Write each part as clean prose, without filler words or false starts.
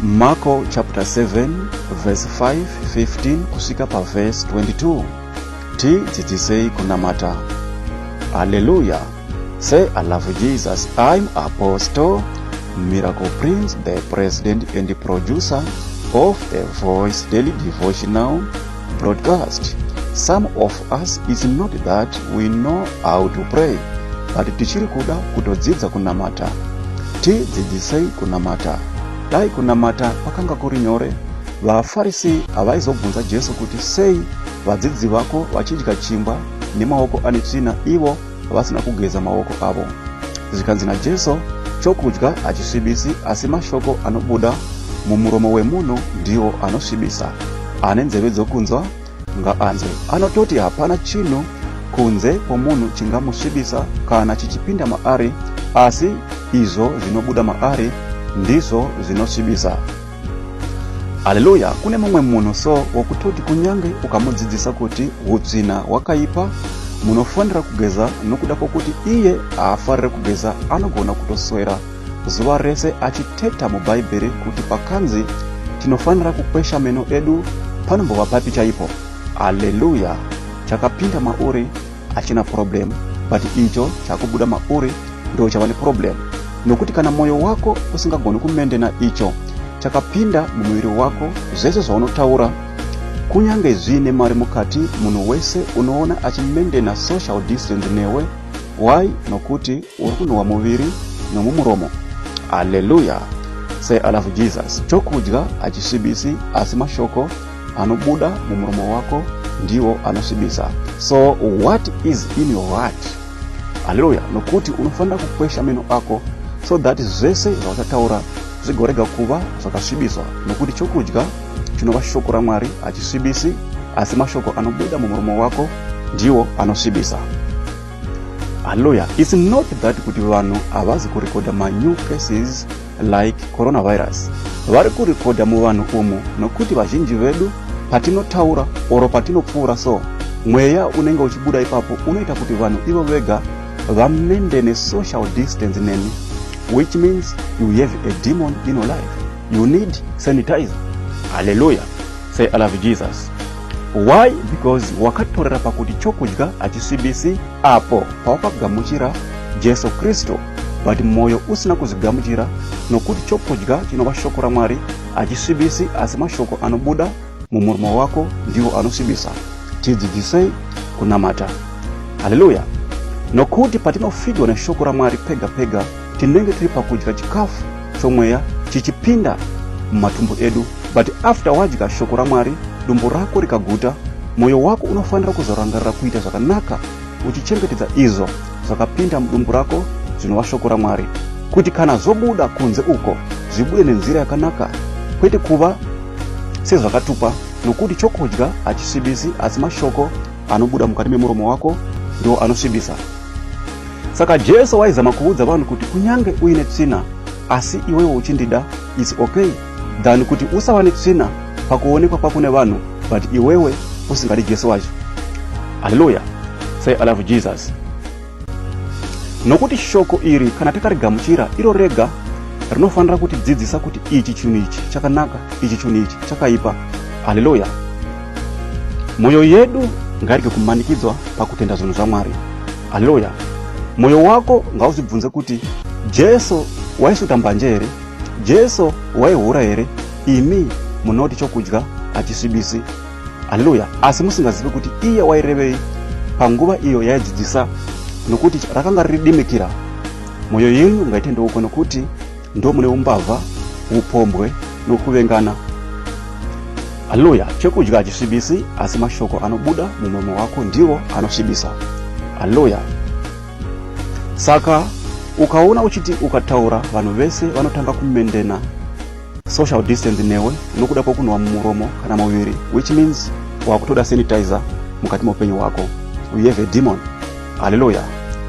Marko chapter 7 verse 5, 15 kusika pa verse 22. Tidzidisei kunamata. Hallelujah. Say, I love Jesus. I'm Apostle Miracle Prince, the president and the producer of the Voice Daily Devotional broadcast. Some of us is not that we know how to pray, but tichiri kuda kutodzidza kunamata. Tidzidisei kunamata. Dai kunamata pakanga kuri nyore. Vafarisi avaizobvunza Jesu kuti sei vadzidzi vako vachidya chingwa nemaoko ane tsvina ivo vasina kugeza maoko avo. Zvikanzi naJesu, chokudya achisvibisi, asi mashoko anobuda mumuromo wemunhu ndiwo anosvibisa. Ane nzeve dzokunzwa ngaanzwe. Anototi hapana chinhu kunze kwomunhu chingamusvibisa kana chichipinda maari, asi izvo zvinobuda maari ndizvo zvinosvibisa. Haleluya. Kune mumwe munhu so wokutoti kunyange ukamudzidzisa kuti utsvina wakaipa, munofanira kugeza nokuda kwokuti iye haafariri kugeza, anogona kutoswera zuva rese achiteta mubhaibheri kuti pakanzi tinofanira kukwesha meno edu panombova papi chaipo. Haleluya. Chakapinda mauri hachina problem, but icho chakubuda mauri ndo chava neproblem. Nokuti kana moyo wako usingagoni kumendena icho chakapinda mumuviri wako, zvese zvaunotaura kunyange zvine mari mukati, munhu wese unoona achimendena social distance newe. Why? Nokuti uri kunhuhwa muviri nomumuromo. Haleluya. Say, I love Jesus. Chokudya achisvibisi, asi mashoko anobuda mumuromo wako ndiwo anosvibisa. So what is in your heart? Haleluya. Nokuti unofanira kukwesha meno ako so that zvese zvauchataura zvigorega kuva zvakasvibiswa. Nokuti chokudya chinova shoko raMwari achisvibisi, asi mashoko anobuda mumuromo wako ndiwo anosvibisa. Hallelujah. It's not that kuti vanhu havazi kurekoda new cases like coronavirus. Vari kurekoda muvanhu umu nokuti vazhinji vedu patinotaura oro patinopfuura so mweya unenge uchibuda ipapo unoita kuti vanhu ivo vega vamendene social distance neni, which means you have a demon in your life. You need sanitizer. Hallelujah. Say, I love Jesus. Why? Because wakatorera pakuti chokudya achisvibisi apo pawakagamuchira Jesu Kristo, but moyo usina kuzigamuchira, nokuti chokudya chinova shoko raMwari achisvibisi, asi mashoko anobuda mumuromo wako ndiwo anosvibisa. Tidzidzisei kunamata. Hallelujah. Nokuti patinofidwa neshoko raMwari pega pega, tinenge tiri pakudya chikafu chomweya chichipinda mumatumbu edu, but after wadya shoko raMwari dumbu rako rikaguta, moyo wako unofanira kuzorangarira kuita zvakanaka uchichengetedza izvo zvakapinda mudumbu rako zvinova shoko raMwari, kuti kana zobuda kunze uko zvibude nenzira yakanaka, kwete kuva sezvakatupa. Nokuti chokudya achisvibisi, asi mashoko anobuda mukati memuromo wako ndiwo anosvibisa. Saka Jesu waizama kuudza vanhu kuti kunyange uine tsvina asi iwewe uchindida, it's okay than kuti usava netsvina pakuonekwa pako nevanhu but iwewe usingadi Jesu wacho. Hallelujah. Say, I love Jesus. Nokuti shoko iri kana takarigamuchira iro rega rinofanira kuti dzidzisa kuti ichi chinhu ichi chakanaka, ichi chinhu ichi chakaipa. Hallelujah. Moyo yedu ngairege kumanikidzwa pakutenda zvinhu zvaMwari. Hallelujah. Moyo wako ngauzvibvunze kuti Jesu waisuta mbanje here? Jesu waihura here? Imi munoti chokudya achisvibisi. Hallelujah. Asi musingazivi kuti iye wairevei panguva iyo yaidzidzisa, nokuti rakanga riridimikira. Moyo yenyu ngaitende uko, nokuti ndo mune umbavha, upombwe nokuvengana. Hallelujah. Chokudya achisvibisi, asi mashoko anobuda mumuromo wako ndiwo anosvibisa. Hallelujah. Saka ukaona uchiti ukataura vanhu vese vanotanga kumendena social distance newe nokuda kwokunhuhwa mumuromo kana muviri, which means wakutoda sanitizer mukati meupenyu wako. You have a demon. Hallelujah.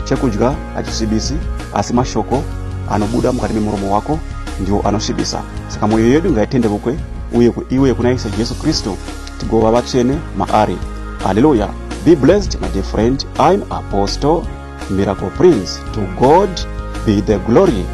Chokudya achisvibisi, asi mashoko anobuda mukati memuromo wako ndiwo anosvibisa. Saka moyo yedu ngaitendeuke uye kuna Yesu Jesu Kristo tigova vatsvene maari. Hallelujah. Be blessed, my dear friend. I'm Apostle Miracle Prince. To God be the glory.